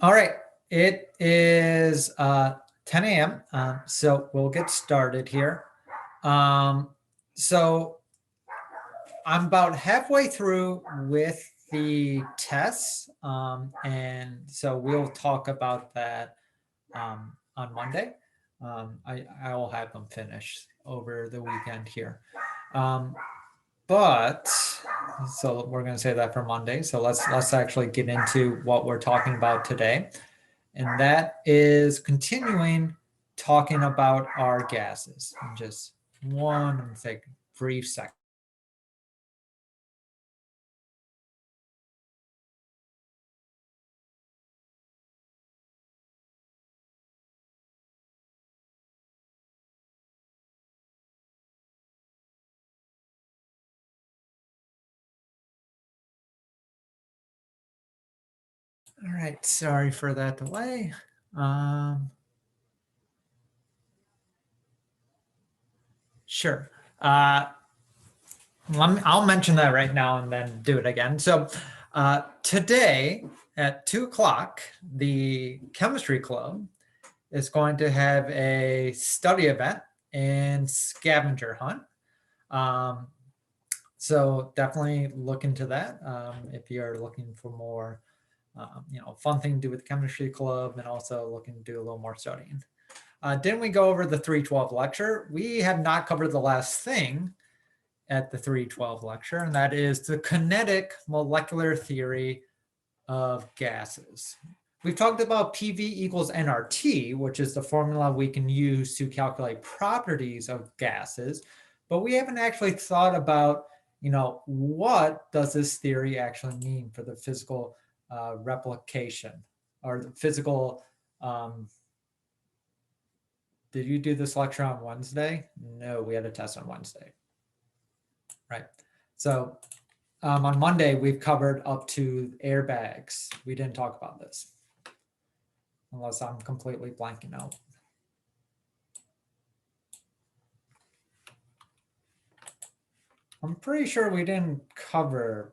All right, it is 10 a.m. So we'll get started here. So I'm about halfway through with the tests, and so we'll talk about that on Monday. I will have them finished over the weekend here. But so we're going to say that for Monday. So let's actually get into what we're talking about today. And that is continuing talking about our gases. In just one brief second. All right, sorry for that delay. Sure. I'll mention that right now and then do it again. So today at 2 o'clock, the chemistry club is going to have a study event and scavenger hunt. So definitely look into that if you're looking for more, fun thing to do with the chemistry club, and also looking to do a little more studying. Didn't we go over the 312 lecture? We have not covered the last thing at the 312 lecture, and that is the kinetic molecular theory of gases. We've talked about PV equals nRT, which is the formula we can use to calculate properties of gases, but we haven't actually thought about, what does this theory actually mean for the physical replication or the physical. Did you do this lecture on Wednesday? No, we had a test on Wednesday. Right. So on Monday, we've covered up to airbags. We didn't talk about this, unless I'm completely blanking out. I'm pretty sure we didn't cover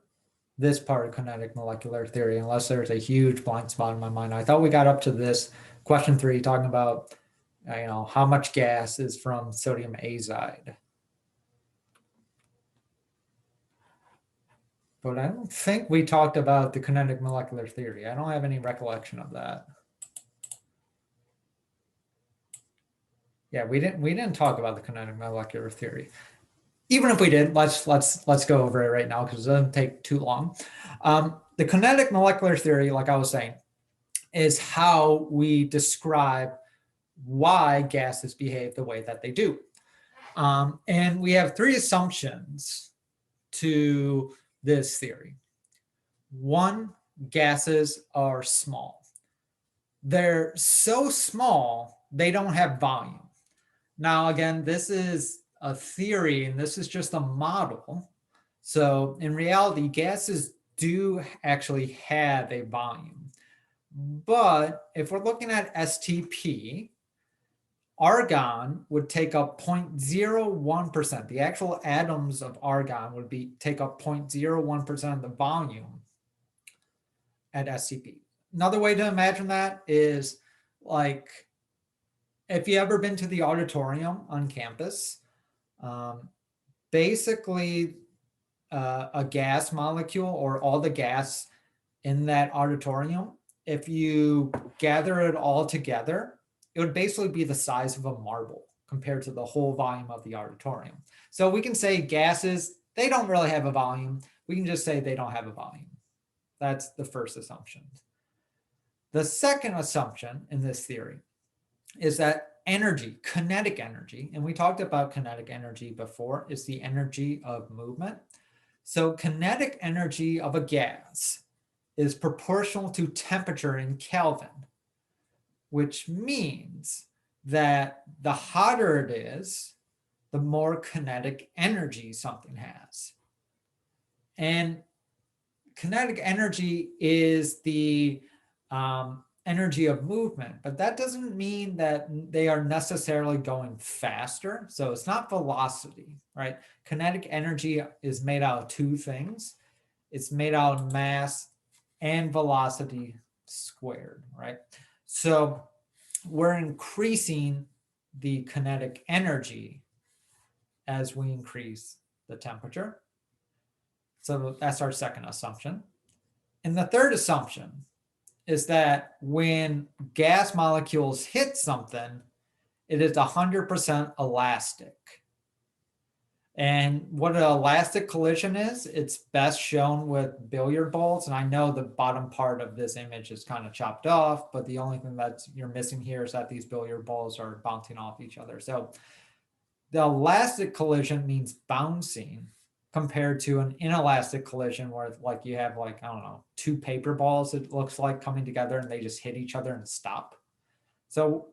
this part of kinetic molecular theory, unless there's a huge blind spot in my mind. I thought we got up to this question 3, talking about, how much gas is from sodium azide. But I don't think we talked about the kinetic molecular theory. I don't have any recollection of that. Yeah, we didn't talk about the kinetic molecular theory. Even if we did, let's go over it right now, because it doesn't take too long. The kinetic molecular theory, like I was saying, is how we describe why gases behave the way that they do. And we have 3 assumptions to this theory. 1, gases are small. They're so small, they don't have volume. Now, again, this is a theory, and this is just a model. So in reality, gases do actually have a volume. But if we're looking at STP, argon would take up 0.01%. The actual atoms of argon would take up 0.01% of the volume at STP. Another way to imagine that is, like, if you ever been to the auditorium on campus, basically a gas molecule, or all the gas in that auditorium, if you gather it all together, it would basically be the size of a marble compared to the whole volume of the auditorium. So we can say gases, they don't really have a volume. We can just say they don't have a volume. That's the first assumption. The second assumption in this theory is that energy, kinetic energy, and we talked about kinetic energy before, is the energy of movement. So kinetic energy of a gas is proportional to temperature in Kelvin, which means that the hotter it is, the more kinetic energy something has. And kinetic energy is the energy of movement, but that doesn't mean that they are necessarily going faster. So it's not velocity, right? Kinetic energy is made out of 2 things. It's made out of mass and velocity squared, right? So we're increasing the kinetic energy as we increase the temperature. So that's our second assumption. And the third assumption is that when gas molecules hit something, it is 100% elastic. And what an elastic collision is, it's best shown with billiard balls. And I know the bottom part of this image is kind of chopped off, but the only thing that you're missing here is that these billiard balls are bouncing off each other. So the elastic collision means bouncing compared to an inelastic collision where like you have like, I don't know, two paper balls, it looks like, coming together and they just hit each other and stop. So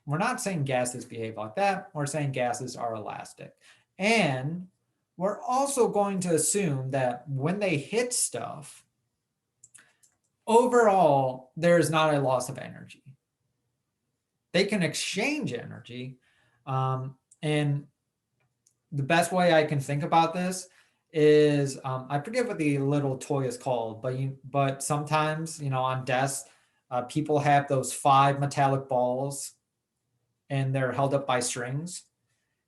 we're not saying gases behave like that. We're saying gases are elastic. And we're also going to assume that when they hit stuff, overall, there is not a loss of energy. They can exchange energy. And the best way I can think about this is, I forget what the little toy is called, but sometimes, on desks, people have those 5 metallic balls and they're held up by strings.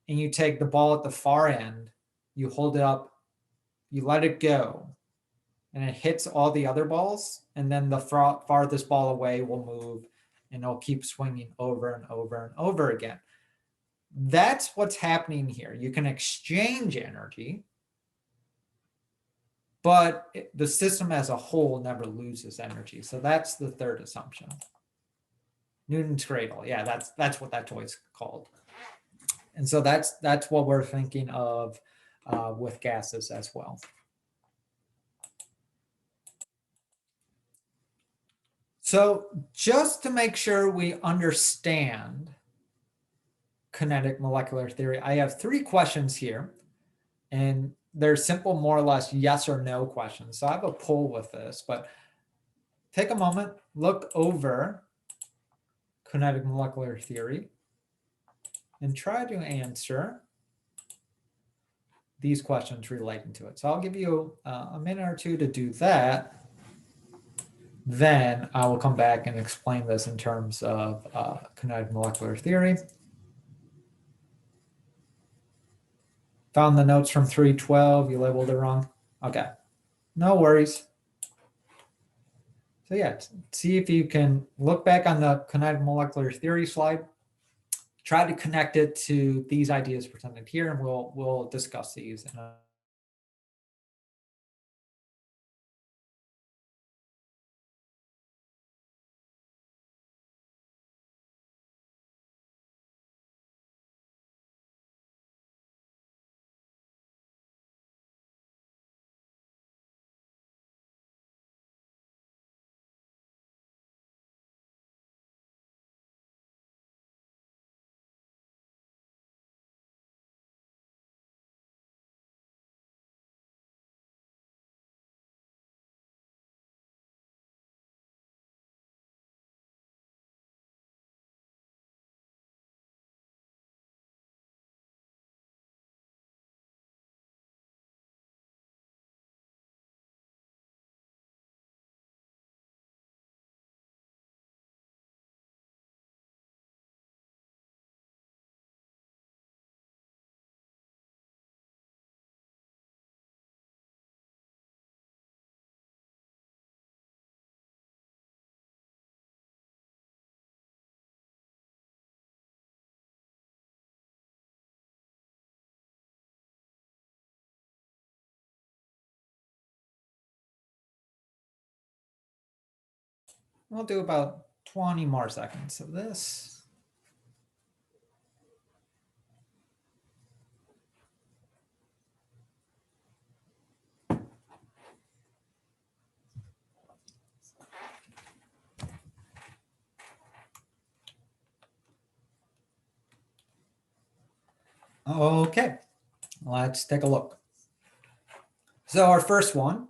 And you take the ball at the far end, you hold it up, you let it go, and it hits all the other balls. And then the farthest ball away will move and it'll keep swinging over and over and over again. That's what's happening here. You can exchange energy, but the system as a whole never loses energy. So that's the third assumption. Newton's cradle. Yeah, that's what that toy is called. And so that's what we're thinking of with gases as well. So just to make sure we understand kinetic molecular theory, I have 3 questions here, and they're simple, more or less yes or no questions. So I have a poll with this, but take a moment, look over kinetic molecular theory, and try to answer these questions relating to it. So I'll give you a minute or two to do that. Then I will come back and explain this in terms of kinetic molecular theory. Found the notes from 312. You labeled it wrong. Okay, no worries. So yeah, see if you can look back on the kinetic molecular theory slide. Try to connect it to these ideas presented here, and we'll discuss these in a we'll do about 20 more seconds of this. Okay, let's take a look. So our first one,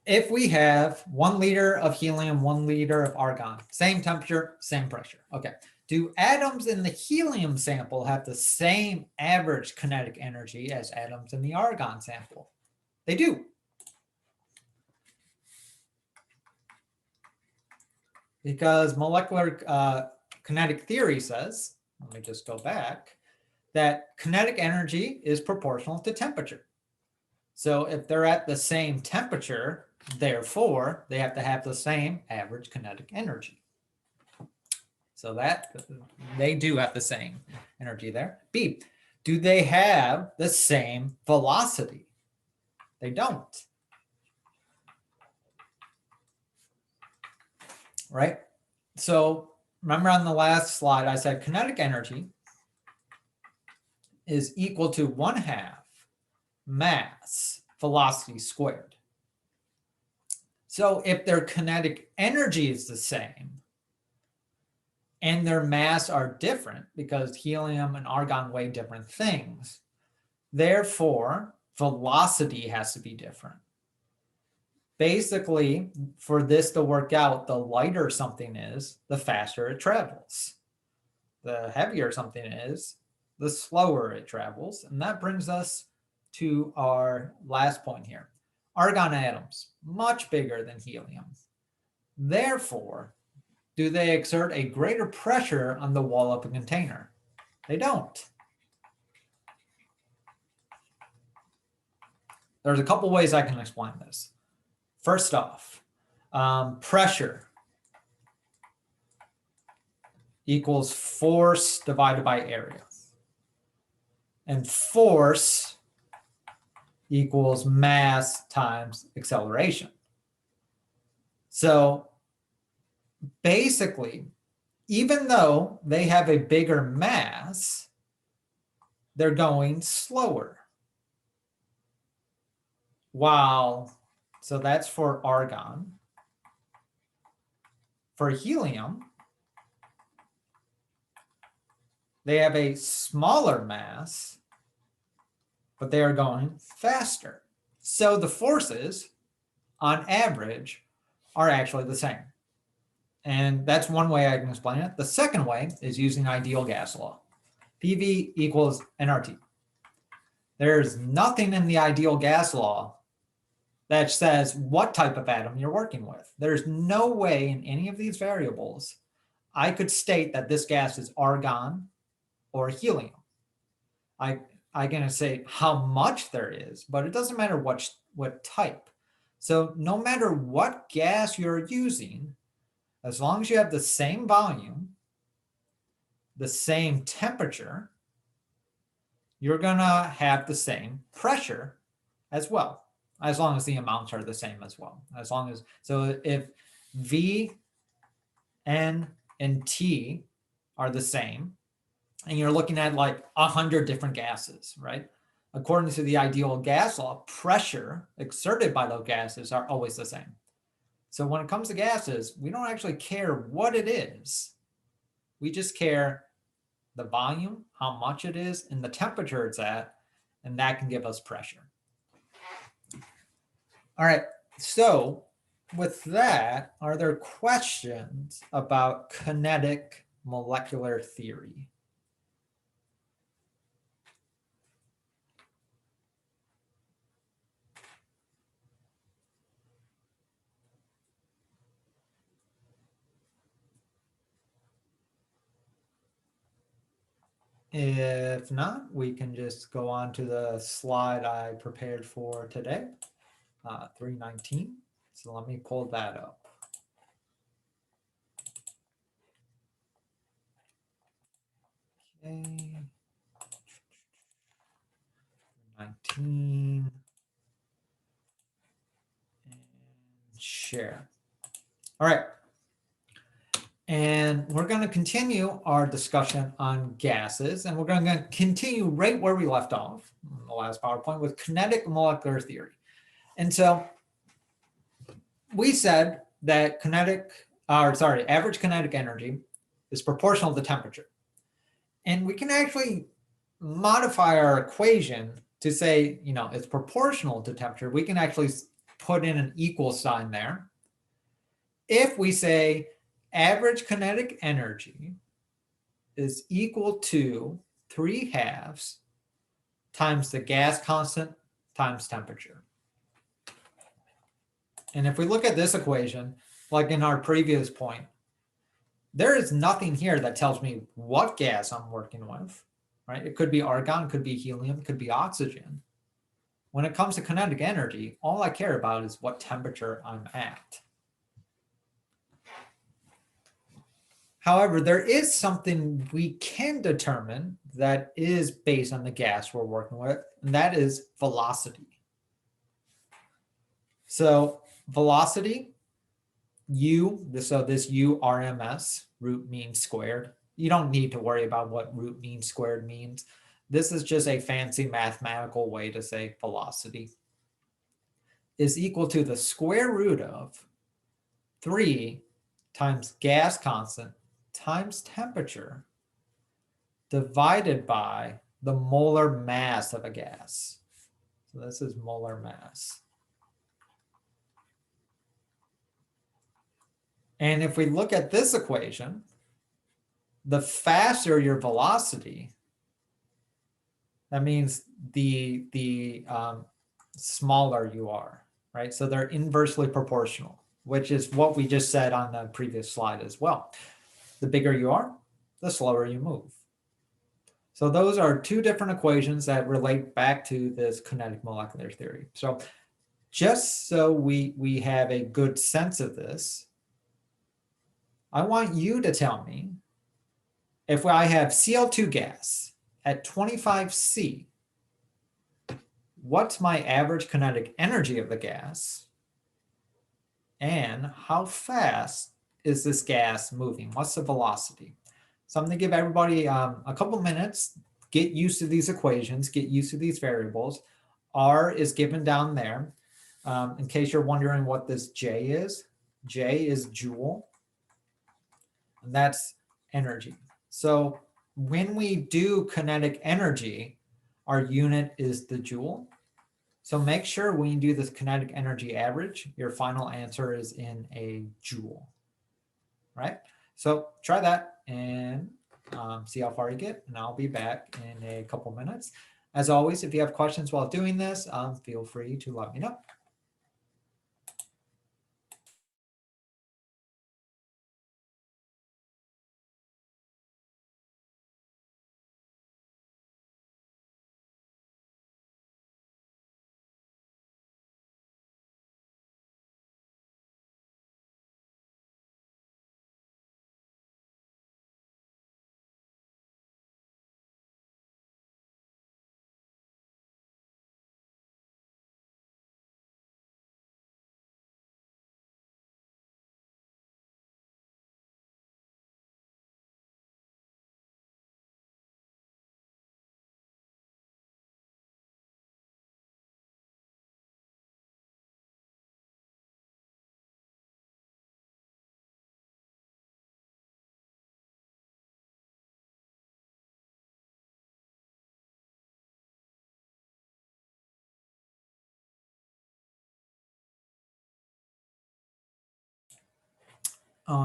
if we have 1 liter of helium, 1 liter of argon, same temperature, same pressure. Okay, do atoms in the helium sample have the same average kinetic energy as atoms in the argon sample? They do. Because molecular kinetic theory says, let me just go back, that kinetic energy is proportional to temperature. So if they're at the same temperature, therefore they have to have the same average kinetic energy. So that they do have the same energy there. B, do they have the same velocity? They don't. Right? So remember on the last slide, I said kinetic energy is equal to 1/2 mass velocity squared. So if their kinetic energy is the same and their mass are different, because helium and argon weigh different things, therefore velocity has to be different. Basically, for this to work out, the lighter something is, the faster it travels. The heavier something is, the slower it travels. And that brings us to our last point here. Argon atoms, much bigger than helium. Therefore, do they exert a greater pressure on the wall of a container? They don't. There's a couple ways I can explain this. First off, pressure equals force divided by area. And force equals mass times acceleration. So basically, even though they have a bigger mass, they're going slower. So that's for argon. For helium, they have a smaller mass, but they are going faster. So the forces, on average, are actually the same. And that's one way I can explain it. The second way is using ideal gas law. PV equals nRT. There's nothing in the ideal gas law that says what type of atom you're working with. There's no way in any of these variables I could state that this gas is argon or helium. I can say how much there is, but it doesn't matter what type. So no matter what gas you're using, as long as you have the same volume, the same temperature, you're gonna have the same pressure as well, as long as the amounts are the same as well. So if V, N, and T are the same, and you're looking at like 100 different gases, right? According to the ideal gas law, pressure exerted by those gases are always the same. So when it comes to gases, we don't actually care what it is. We just care the volume, how much it is, and the temperature it's at, and that can give us pressure. All right, so with that, are there questions about kinetic molecular theory? If not, we can just go on to the slide I prepared for today, 319. So let me pull that up. Okay. 19. And share. All right. And we're going to continue our discussion on gases, and we're going to continue right where we left off in the last PowerPoint with kinetic molecular theory. And so we said that average kinetic energy is proportional to temperature. And we can actually modify our equation to say, it's proportional to temperature. We can actually put in an equal sign there. If we say average kinetic energy is equal to 3/2 times the gas constant times temperature. And if we look at this equation, like in our previous point, there is nothing here that tells me what gas I'm working with, right? It could be argon, could be helium, could be oxygen. When it comes to kinetic energy, all I care about is what temperature I'm at. However, there is something we can determine that is based on the gas we're working with, and that is velocity. So velocity, so this U RMS, root mean squared. You don't need to worry about what root mean squared means. This is just a fancy mathematical way to say velocity is equal to the square root of 3 times gas constant times temperature divided by the molar mass of a gas. So this is molar mass. And if we look at this equation, the faster your velocity, that means the smaller you are, right? So they're inversely proportional, which is what we just said on the previous slide as well. The bigger you are, the slower you move. So those are two different equations that relate back to this kinetic molecular theory. So just so we have a good sense of this, I want you to tell me if I have Cl2 gas at 25 C, what's my average kinetic energy of the gas? And how fast is this gas moving? What's the velocity? So I'm going to give everybody a couple minutes, get used to these equations, get used to these variables. R is given down there. In case you're wondering what this J is joule, and that's energy. So when we do kinetic energy, our unit is the joule. So make sure when you do this kinetic energy average, your final answer is in a joule, right? So try that and see how far you get, and I'll be back in a couple minutes. As always, if you have questions while doing this, feel free to let me know.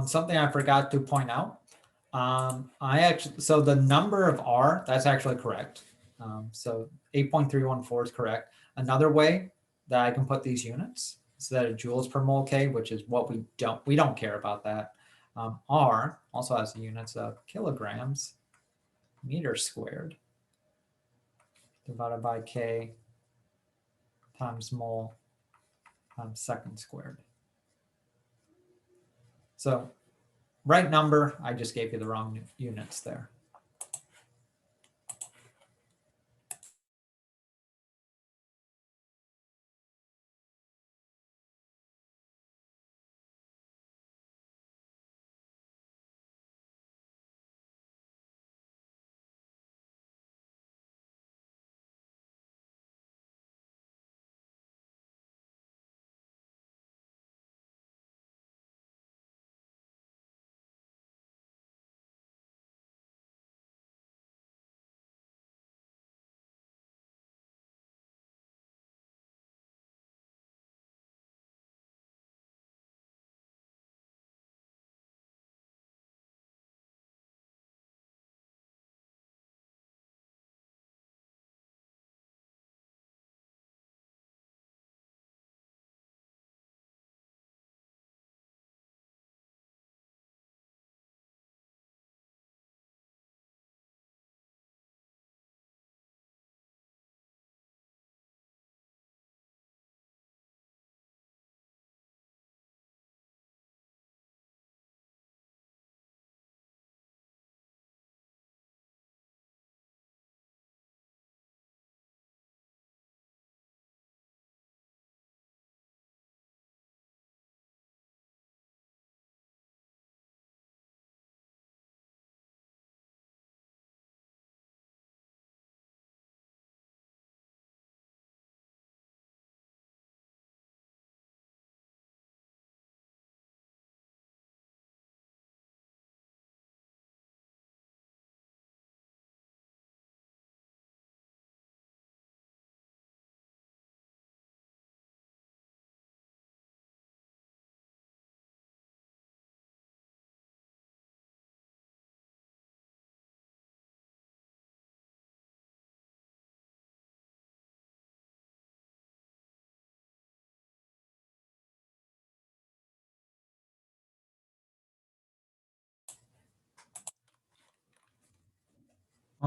Something I forgot to point out. So the number of R, that's actually correct. So 8.314 is correct. Another way that I can put these units is that of joules per mole K, which is what we don't care about that. R also has the units of kilograms meters squared divided by K times mole times second squared. So right number, I just gave you the wrong units there.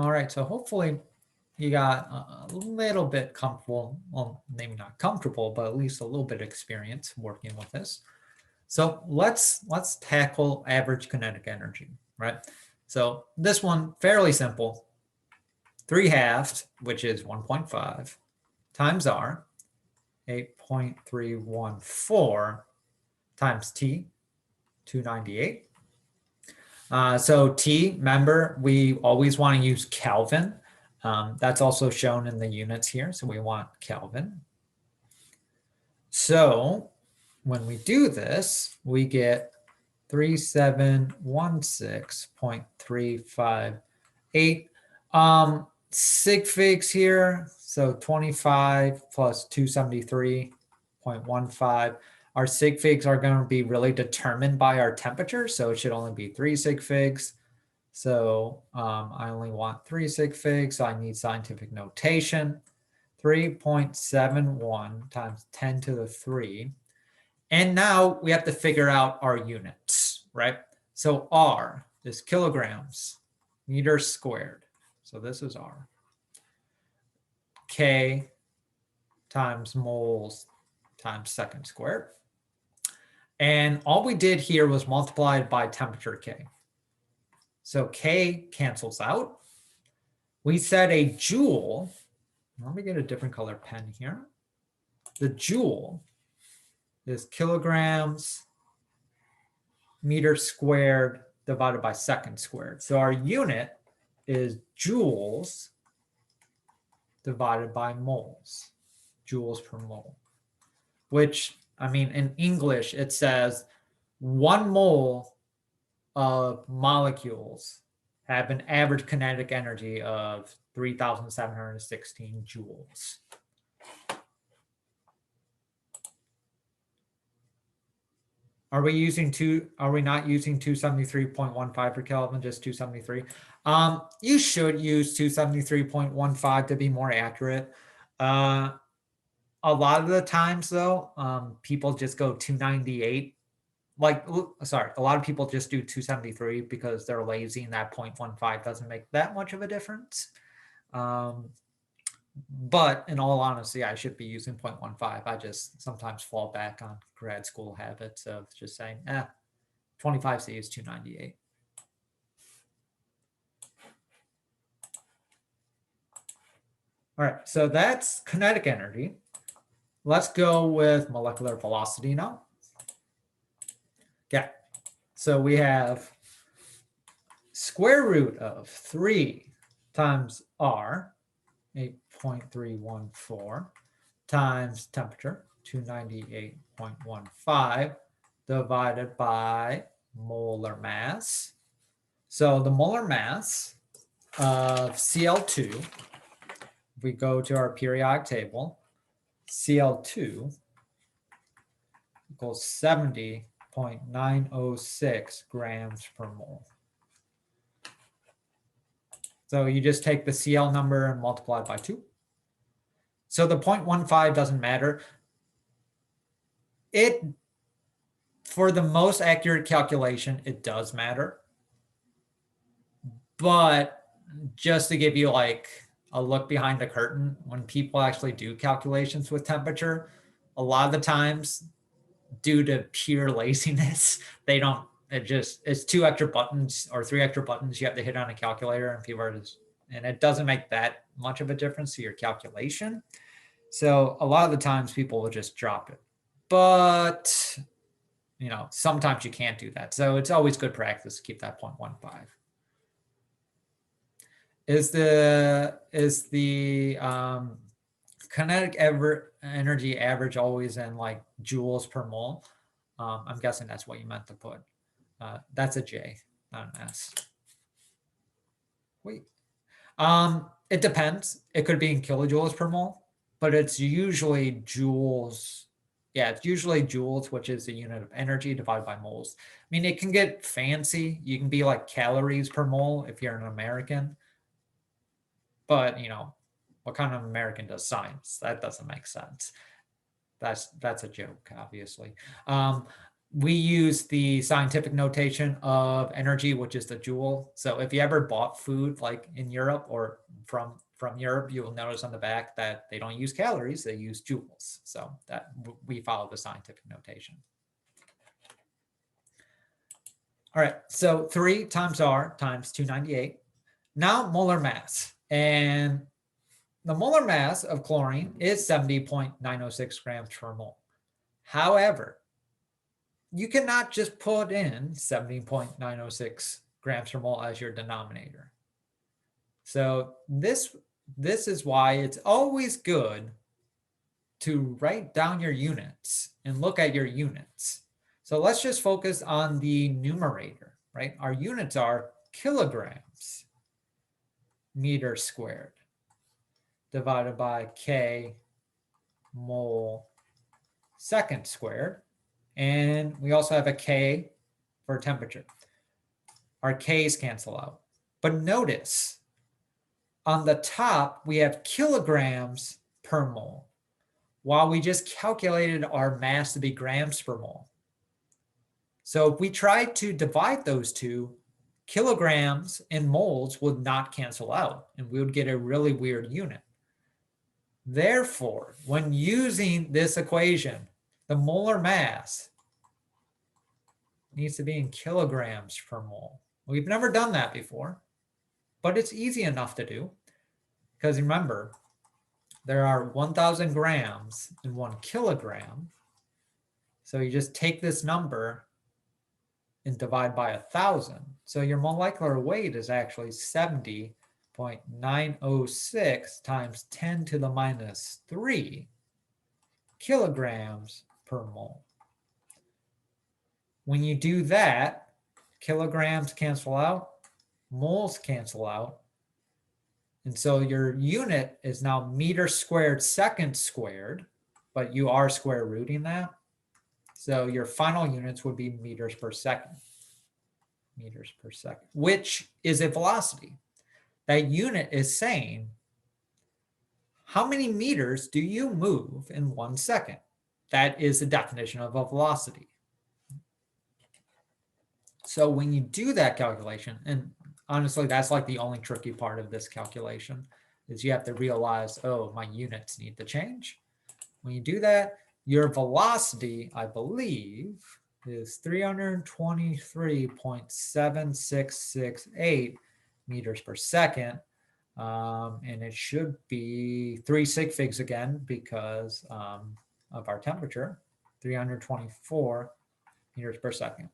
All right, so hopefully you got a little bit comfortable, well, maybe not comfortable, but at least a little bit of experience working with this. So let's tackle average kinetic energy, right? So this one, fairly simple. 3/2, which is 1.5, times R, 8.314, times T, 298. So T, remember, we always want to use Kelvin. That's also shown in the units here. So we want Kelvin. So when we do this, we get 3716.358. Sig figs here. So 25 plus 273.15. Our sig figs are going to be really determined by our temperature. So it should only be 3 sig figs. So I only want 3 sig figs. So I need scientific notation. 3.71 times 10 to the 3. And now we have to figure out our units, right? So R is kilograms, meters squared. So this is R. K times moles times second squared. And all we did here was multiply it by temperature K. So K cancels out. We said a joule. Let me get a different color pen here. The joule is kilograms meters squared divided by second squared. So our unit is joules divided by moles, joules per mole, which, I mean, in English, it says 1 mole of molecules have an average kinetic energy of 3,716 joules. Are we not using 273.15 per Kelvin, just 273? You should use 273.15 to be more accurate. A lot of the times though, people just go 298. A lot of people just do 273 because they're lazy and that 0.15 doesn't make that much of a difference. But in all honesty, I should be using 0.15. I just sometimes fall back on grad school habits of just saying, 25C is 298. All right, so that's kinetic energy. Let's go with molecular velocity now. Yeah, so we have square root of 3 times R, 8.314, times temperature, 298.15, divided by molar mass. So the molar mass of Cl2, if we go to our periodic table, Cl2 equals 70.906 grams per mole. So you just take the Cl number and multiply it by 2. So the 0.15 doesn't matter. For the most accurate calculation, it does matter. But just to give you like a look behind the curtain, when people actually do calculations with temperature, a lot of the times, due to pure laziness, it's 2 extra buttons or 3 extra buttons you have to hit on a calculator, and people are and it doesn't make that much of a difference to your calculation. So a lot of the times people will just drop it. But sometimes you can't do that. So it's always good practice to keep that 0.15. Is the kinetic energy average always in like joules per mole? I'm guessing that's what you meant to put. That's a J, not an S. Wait. It depends. It could be in kilojoules per mole, but it's usually joules. Yeah, it's usually joules, which is the unit of energy divided by moles. I mean, it can get fancy. You can be like calories per mole if you're an American. But, what kind of American does science? That doesn't make sense. That's a joke, obviously. we use the scientific notation of energy, which is the joule. So if you ever bought food like in Europe or from Europe, you will notice on the back that they don't use calories, they use joules. So that we follow the scientific notation. All right, so 3 times R times 298. Now molar mass. And the molar mass of chlorine is 70.906 grams per mole. However, you cannot just put in 17.906 grams per mole as your denominator. So this is why it's always good to write down your units and look at your units. So let's just focus on the numerator, right? Our units are kilograms meter squared divided by K mole second squared. And we also have a K for temperature. Our K's cancel out. But notice on the top, we have kilograms per mole, while we just calculated our mass to be grams per mole. So if we tried to divide those two, kilograms and moles would not cancel out, and we would get a really weird unit. Therefore, when using this equation, the molar mass needs to be in kilograms per mole. We've never done that before, but it's easy enough to do, because remember, there are 1,000 grams in 1 kilogram. So you just take this number and divide by 1,000. So your molecular weight is actually 70.906 times 10 to the minus 3 kilograms per mole. When you do that, kilograms cancel out, moles cancel out. And so your unit is now meter squared second squared, but you are square rooting that. So your final units would be meters per second, which is a velocity. That unit is saying, how many meters do you move in 1 second? That is the definition of a velocity. So when you do that calculation, and honestly, that's like the only tricky part of this calculation, is you have to realize, oh, my units need to change. When you do that, your velocity, I believe, is 323.7668 meters per second. And it should be 3 sig figs again because of our temperature, 324 meters per second.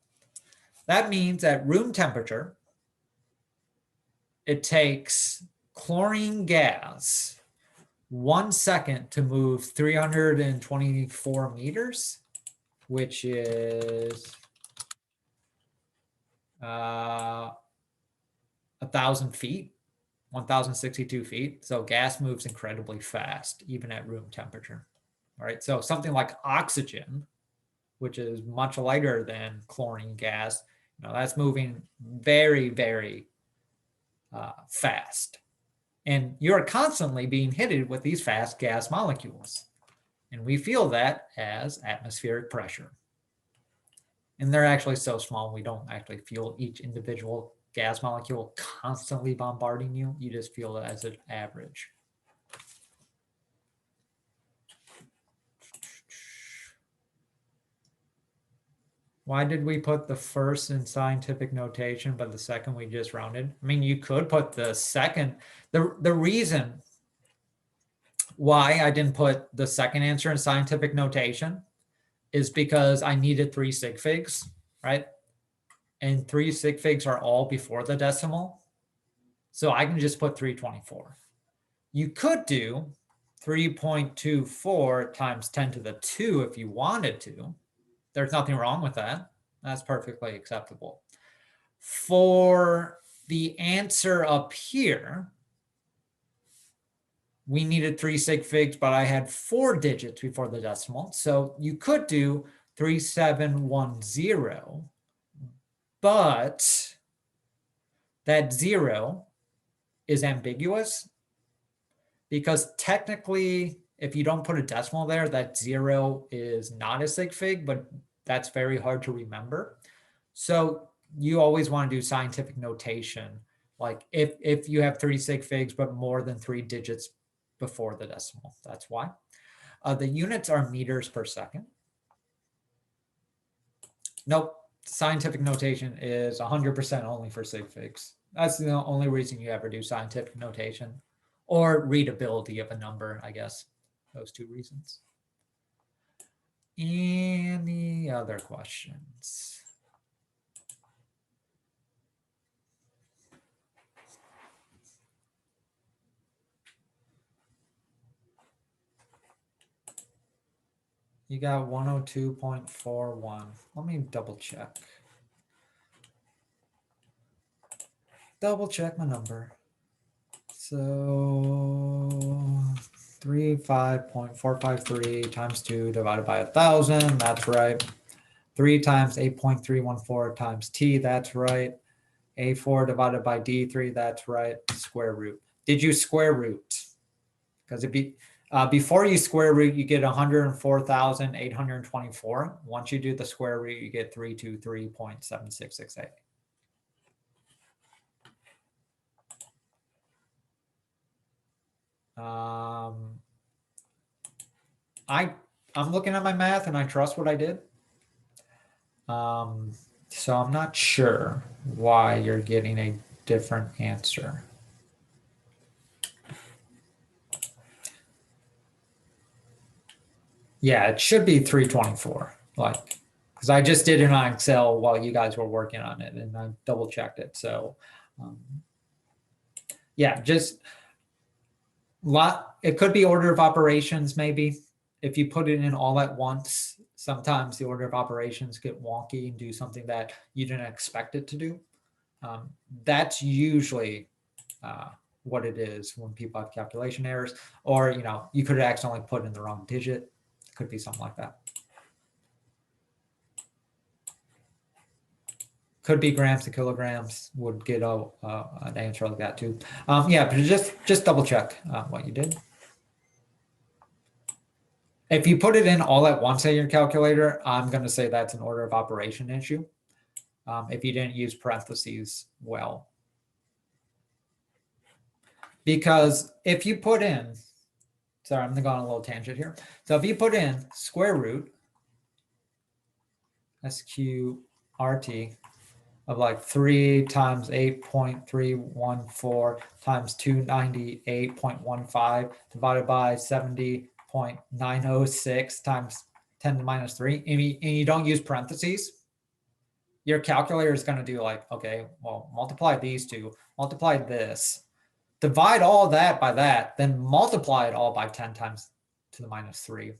That means at room temperature, it takes chlorine gas 1 second to move 324 meters, which is 1,000 feet, 1,062 feet. So gas moves incredibly fast, even at room temperature. All right. So something like oxygen, which is much lighter than chlorine gas, that's moving very, very fast. And you're constantly being hit with these fast gas molecules. And we feel that as atmospheric pressure. And they're actually so small, we don't actually feel each individual gas molecule constantly bombarding you. You just feel it as an average. Why did we put the first in scientific notation, but the second we just rounded? I mean, you could put the second. The reason why I didn't put the second answer in scientific notation is because I needed 3 sig figs, right? And 3 sig figs are all before the decimal. So I can just put 324. You could do 3.24 times 10 to the 2 if you wanted to. There's nothing wrong with that. That's perfectly acceptable. For the answer up here, we needed 3 sig figs, but I had 4 digits before the decimal. So you could do 3710, but that 0 is ambiguous because technically, if you don't put a decimal there, that 0 is not a sig fig, but that's very hard to remember. So you always want to do scientific notation. Like if you have 3 sig figs, but more than 3 digits before the decimal, that's why. The units are meters per second. Nope. Scientific notation is 100% only for sig figs. That's the only reason you ever do scientific notation, or readability of a number, I guess. Those two reasons. Any other questions? You got 102.41. Let me double check. Double check my number. So 35.453 times 2 divided by 1,000. That's right. 3 times 8.314 times t. That's right. A4 divided by D3. That's right. Square root. Did you square root? Because it'd be before you square root, you get 104,824. Once you do the square root, you get 323.7668. I'm looking at my math and I trust what I did. So I'm not sure why you're getting a different answer. Yeah, it should be 324. Like, because I just did it on Excel while you guys were working on it, and I double checked it. So, yeah, just it could be order of operations, maybe. If you put it in all at once, sometimes the order of operations get wonky and do something that you didn't expect it to do. That's usually what it is when people have calculation errors, or you could have accidentally put in the wrong digit. It could be something like that. Could be grams to kilograms. Would get an answer like that too. Yeah, but just double check what you did. If you put it in all at once at your calculator, I'm going to say that's an order of operation issue. If you didn't use parentheses well. Because if you put in, sorry, I'm going to go on a little tangent here. So if you put in square root SQRT of like 3 times 8.314 times 298.15 divided by 70.906 times 10 to the minus 3, and you don't use parentheses, your calculator is going to do like, okay, well, multiply these two, multiply this, divide all that by that, then multiply it all by 10 times to the minus 3,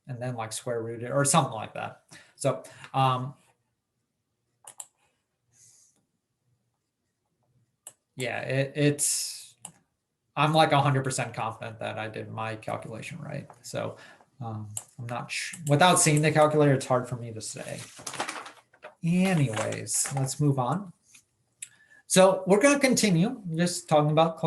and then like square root it or something like that. So yeah, it's I'm like 100% confident that I did my calculation right. So I'm not sure. Without seeing the calculator, it's hard for me to say. Anyways, let's move on. So we're going to continue just talking about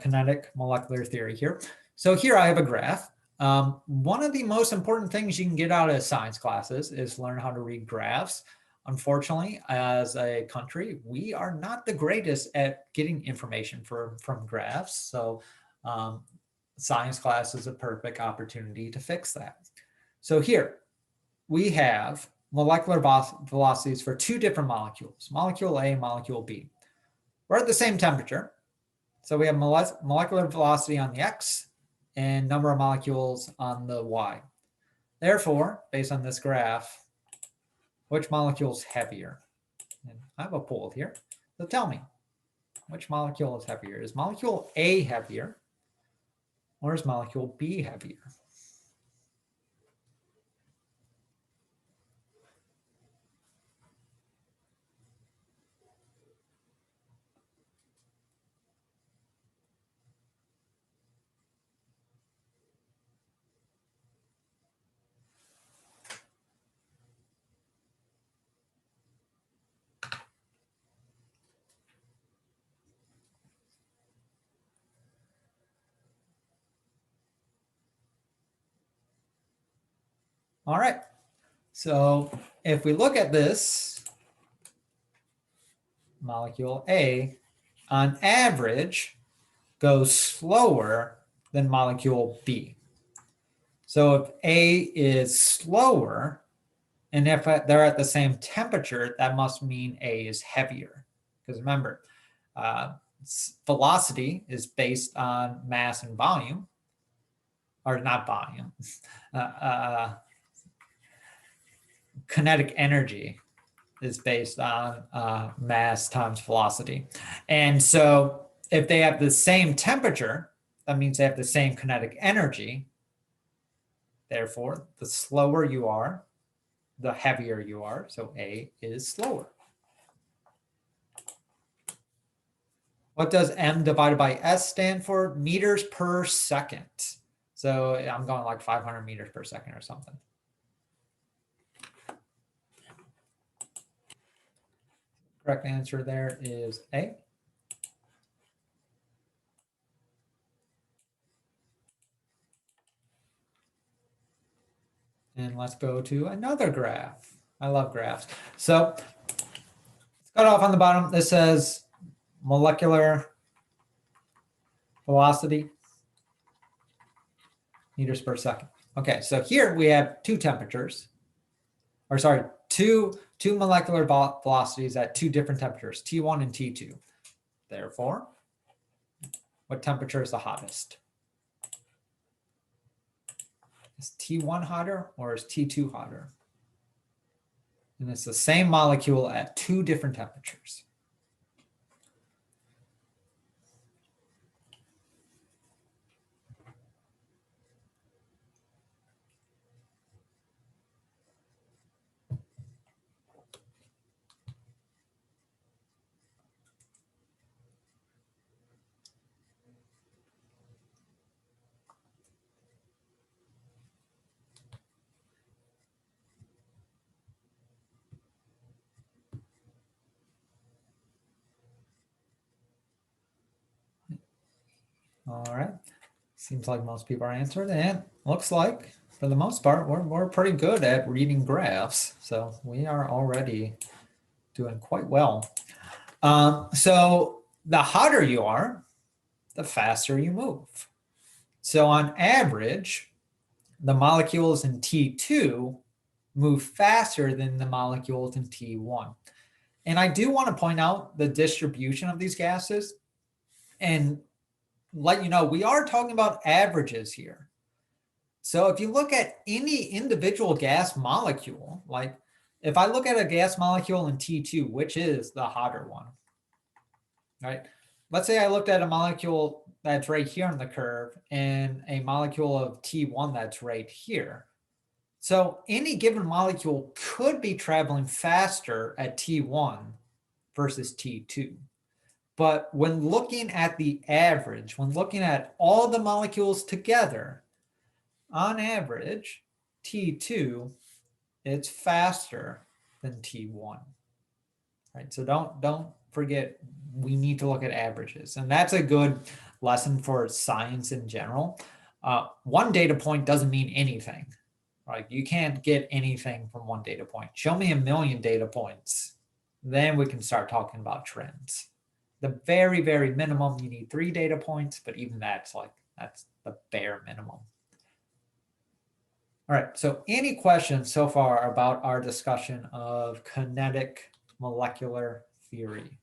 kinetic molecular theory here. So here I have a graph. One of the most important things you can get out of science classes is learn how to read graphs. Unfortunately, as a country, we are not the greatest at getting information from graphs. So science class is a perfect opportunity to fix that. So here we have molecular velocities for 2 different molecules, molecule A and molecule B. We're at the same temperature. So we have molecular velocity on the X and number of molecules on the Y. Therefore, based on this graph, which molecule is heavier? And I have a pool here. So tell me, which molecule is heavier? Is molecule A heavier or is molecule B heavier? All right. So if we look at this molecule A, on average, goes slower than molecule B. So if A is slower, and if they're at the same temperature, that must mean A is heavier. Because remember, velocity is based on mass and volume, or not volume, kinetic energy is based on mass times velocity. And so if they have the same temperature, that means they have the same kinetic energy. Therefore, the slower you are, the heavier you are. So A is slower. What does M divided by S stand for? Meters per second. So I'm going like 500 meters per second or something. Correct answer there is A. And let's go to another graph. I love graphs. So let's cut off on the bottom. This says molecular velocity, meters per second. Okay, so here we have two temperatures, or sorry, two molecular velocities at two different temperatures, T1 and T2. Therefore, what temperature is the hottest? Is T1 hotter or is T2 hotter? And it's the same molecule at two different temperatures. All right. Seems like most people are answered, and looks like for the most part, we're pretty good at reading graphs. So we are already doing quite well. So the hotter you are, the faster you move. So on average, the molecules in T2 move faster than the molecules in T1. And I do want to point out the distribution of these gases and let you know, we are talking about averages here. So if you look at any individual gas molecule, like if I look at a gas molecule in T2, which is the hotter one, right? Let's say I looked at a molecule that's right here on the curve and a molecule of T1 that's right here. So any given molecule could be traveling faster at T1 versus T2. But when looking at the average, when looking at all the molecules together, on average, T2, it's faster than T1. Right? So don't forget, we need to look at averages. And that's a good lesson for science in general. One data point doesn't mean anything. Right? You can't get anything from one data point. Show me 1,000,000 data points. Then we can start talking about trends. The very, very minimum, you need 3 data points, but even that's the bare minimum. All right, so any questions so far about our discussion of kinetic molecular theory?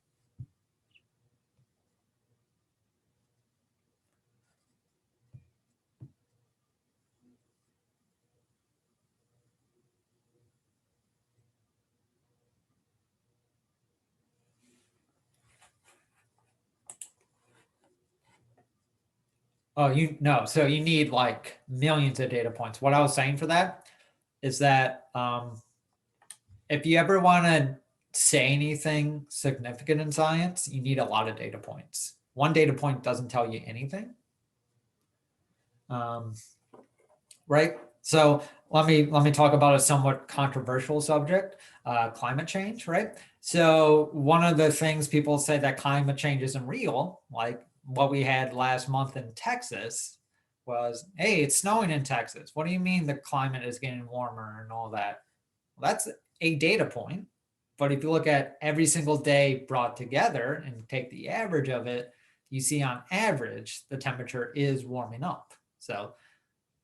Oh, so you need like millions of data points. What I was saying for that is that if you ever want to say anything significant in science, you need a lot of data points. One data point doesn't tell you anything. Right? So let me talk about a somewhat controversial subject, climate change, right? So one of the things people say that climate change isn't real, like what we had last month in Texas was, hey, it's snowing in Texas. What do you mean the climate is getting warmer and all that? Well, that's a data point. But if you look at every single day brought together and take the average of it, you see on average, the temperature is warming up. So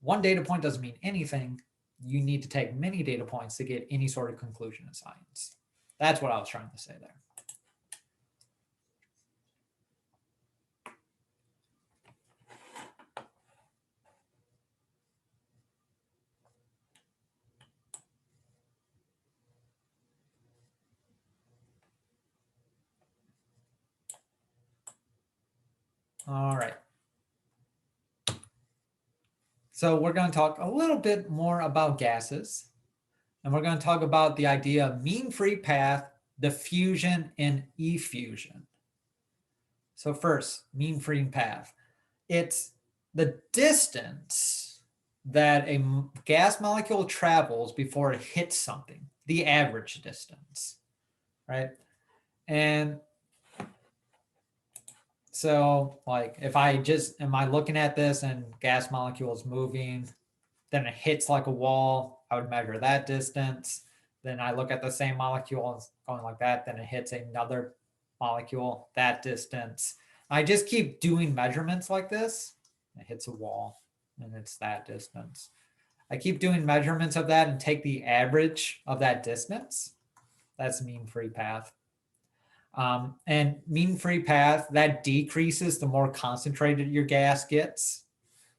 one data point doesn't mean anything. You need to take many data points to get any sort of conclusion in science. That's what I was trying to say there. All right. So we're going to talk a little bit more about gases. And we're going to talk about the idea of mean free path, diffusion, and effusion. So first, mean free path. It's the distance that a gas molecule travels before it hits something, the average distance, right? And so like if I just, am I looking at this and gas molecule is moving, then it hits like a wall, I would measure that distance. Then I look at the same molecule going like that, then it hits another molecule, that distance. I just keep doing measurements like this. It hits a wall and it's that distance. I keep doing measurements of that and take the average of that distance. That's mean free path. And mean free path, that decreases the more concentrated your gas gets.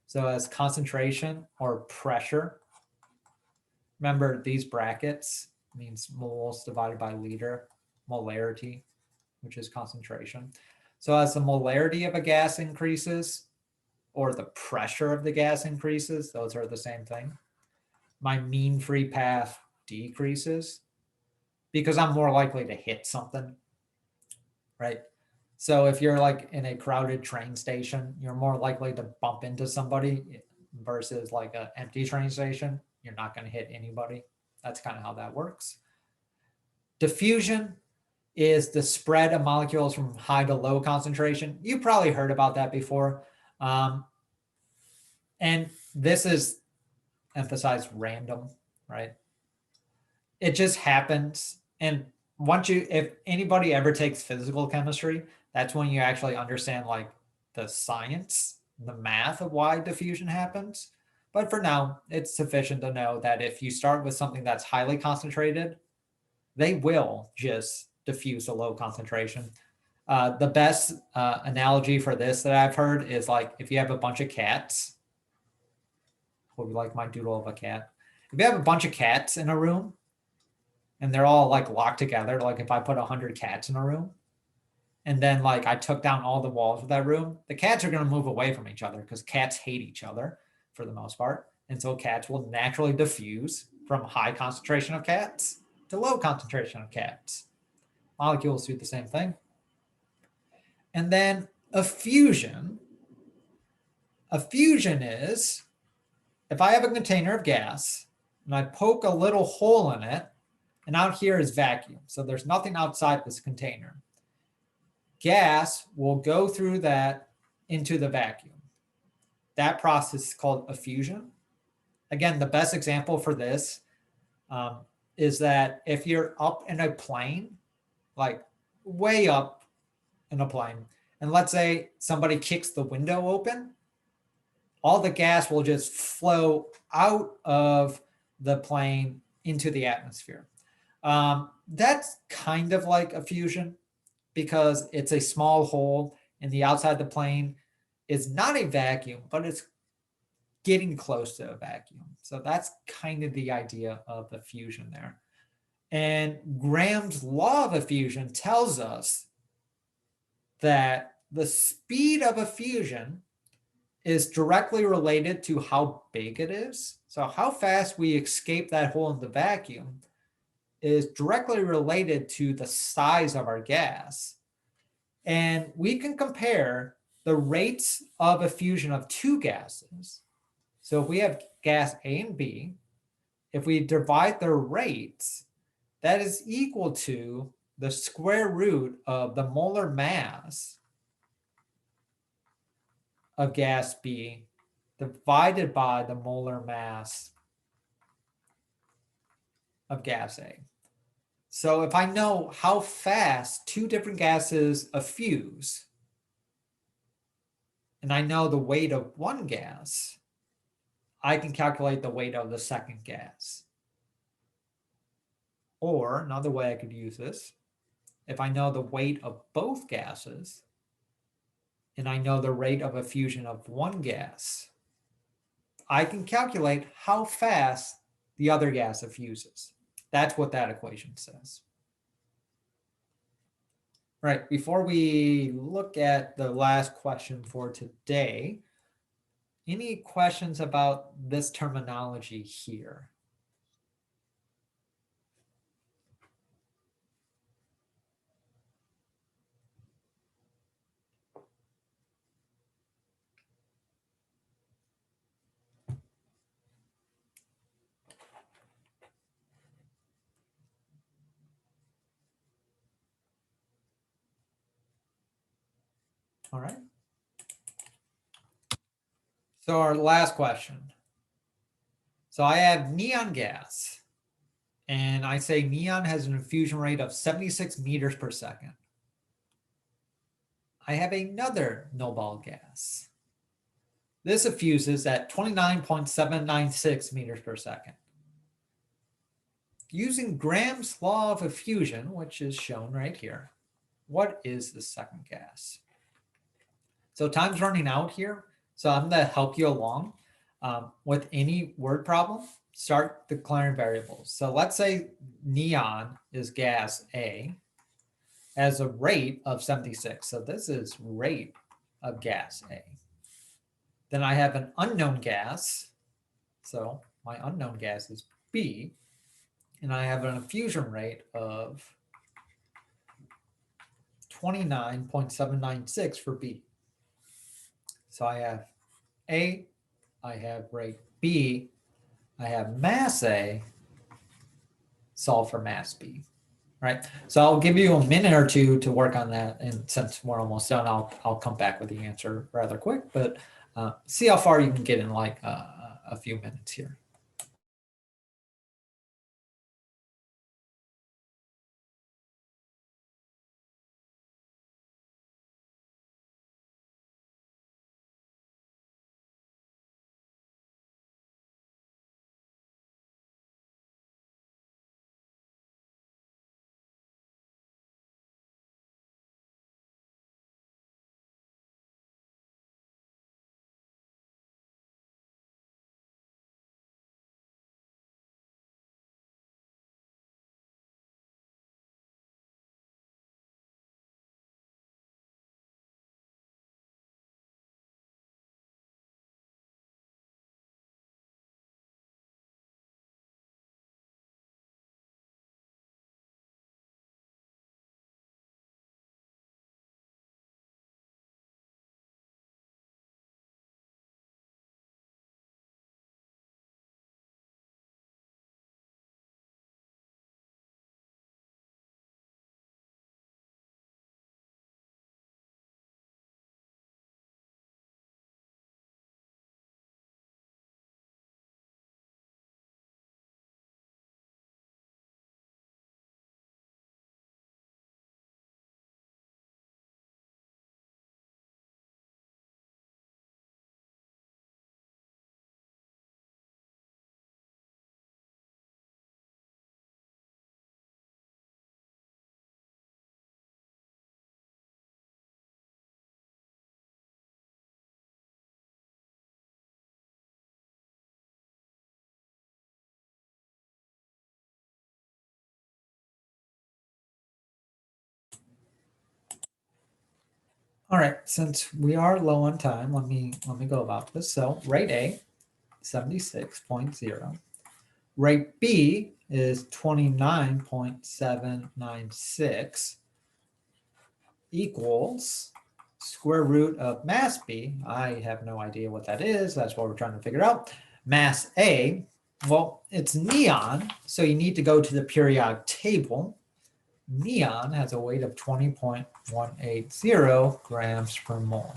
So as concentration or pressure, remember these brackets means moles divided by liter, molarity, which is concentration. So as the molarity of a gas increases or the pressure of the gas increases, those are the same thing. My mean free path decreases because I'm more likely to hit something, right? So if you're like in a crowded train station, you're more likely to bump into somebody versus like an empty train station. You're not going to hit anybody. That's kind of how that works. Diffusion is the spread of molecules from high to low concentration. You probably heard about that before. And this is emphasized random, right? It just happens. And once you, if anybody ever takes physical chemistry, that's when you actually understand like the science, the math of why diffusion happens. But for now, it's sufficient to know that if you start with something that's highly concentrated, they will just diffuse a low concentration. The best analogy for this that I've heard is like if you have a bunch of cats, would be like my doodle of a cat. If you have a bunch of cats in a room and they're all like locked together, like if I put 100 cats in a room and then like I took down all the walls of that room, the cats are going to move away from each other because cats hate each other for the most part. And so cats will naturally diffuse from high concentration of cats to low concentration of cats. Molecules do the same thing. And then a fusion is if I have a container of gas and I poke a little hole in it, and out here is vacuum. So there's nothing outside this container. Gas will go through that into the vacuum. That process is called effusion. Again, the best example for this is that if you're up in a plane, like way up in a plane, and let's say somebody kicks the window open, all the gas will just flow out of the plane into the atmosphere. That's kind of like a fusion because it's a small hole and the outside of the plane is not a vacuum, but it's getting close to a vacuum. So that's kind of the idea of the fusion there. And Graham's law of effusion tells us that the speed of a fusion is directly related to how big it is. So how fast we escape that hole in the vacuum is directly related to the size of our gas. And we can compare the rates of effusion of two gases. So if we have gas A and B, if we divide their rates, that is equal to the square root of the molar mass of gas B divided by the molar mass of gas A. So if I know how fast two different gases effuse, and I know the weight of one gas, I can calculate the weight of the second gas. Or another way I could use this, if I know the weight of both gases, and I know the rate of effusion of one gas, I can calculate how fast the other gas effuses. That's what that equation says. Right, before we look at the last question for today, any questions about this terminology here? All right. So our last question. So I have neon gas, and I say neon has an infusion rate of 76 meters per second. I have another Nobel gas. This effuses at 29.796 meters per second. Using Graham's law of effusion, which is shown right here, what is the second gas? So time's running out here, so I'm going to help you along. With any word problem, start declaring variables. So let's say neon is gas A, has a rate of 76. So this is rate of gas A. Then I have an unknown gas. So my unknown gas is B. And I have an effusion rate of 29.796 for B. So I have A, I have rate B, I have mass A, solve for mass B. Right. So I'll give you a minute or two to work on that. And since we're almost done, I'll come back with the answer rather quick, but see how far you can get in like a few minutes here. All right, since we are low on time, let me go about this. So rate A, 76.0. Rate B is 29.796 equals square root of mass B. I have no idea what that is. That's what we're trying to figure out. Mass A, well, it's neon, so you need to go to the periodic table. Neon has a weight of 20.180 grams per mole.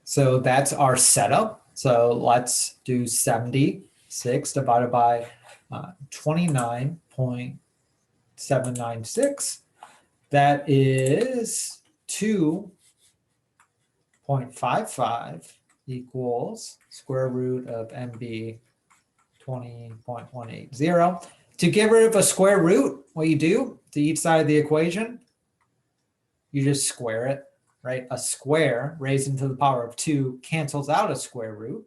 So that's our setup. So let's do 76 divided by 29.796. That is 2.55 equals square root of MB 20.180. To get rid of a square root, what you do to each side of the equation, you just square it, right? A square raised into the power of 2 cancels out a square root.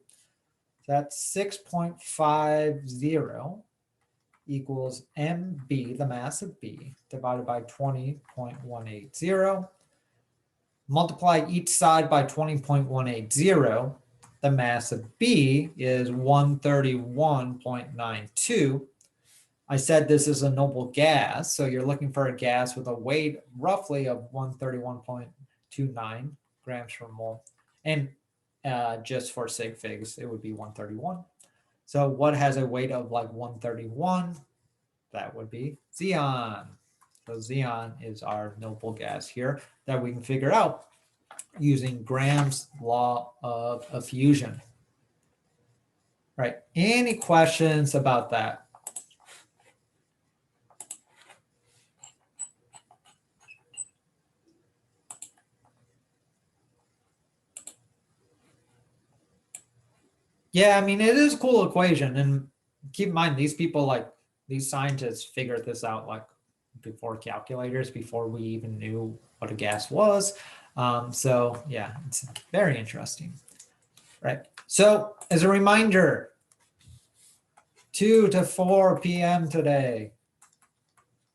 That's 6.50 equals MB, the mass of B, divided by 20.180. Multiply each side by 20.180. The mass of B is 131.92. I said this is a noble gas, so you're looking for a gas with a weight roughly of 131.29 grams per mole. And just for sig figs, it would be 131. So what has a weight of like 131? That would be xenon. So xenon is our noble gas here that we can figure out using Graham's law of effusion. Right. Any questions about that? Yeah, I mean, it is a cool equation. And keep in mind, these people, like these scientists figured this out like before calculators, before we even knew what a gas was. So yeah, it's very interesting. Right. So as a reminder, 2 to 4 p.m. today,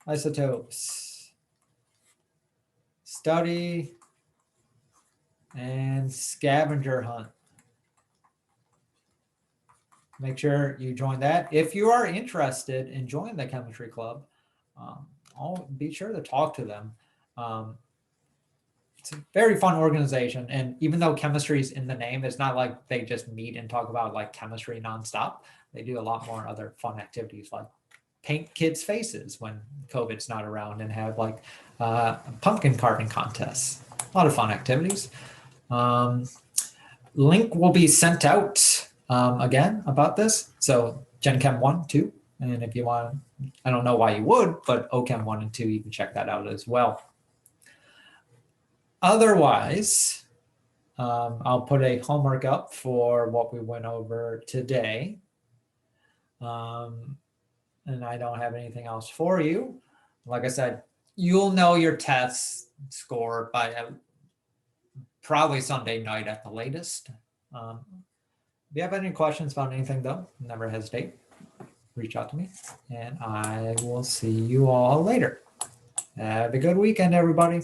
isotopes, study and scavenger hunt. Make sure you join that. If you are interested in joining the chemistry club, I'll be sure to talk to them. It's a very fun organization. And even though chemistry is in the name, it's not like they just meet and talk about like chemistry nonstop. They do a lot more other fun activities like paint kids' faces when COVID's not around and have like pumpkin carving contests. A lot of fun activities. Link will be sent out again about this. So Gen Chem 1, 2. And if you want, I don't know why you would, but OChem 1 and 2, you can check that out as well. Otherwise, I'll put a homework up for what we went over today. And I don't have anything else for you. Like I said, you'll know your test score by probably Sunday night at the latest. If you have any questions about anything, though, never hesitate. Reach out to me, and I will see you all later. Have a good weekend, everybody.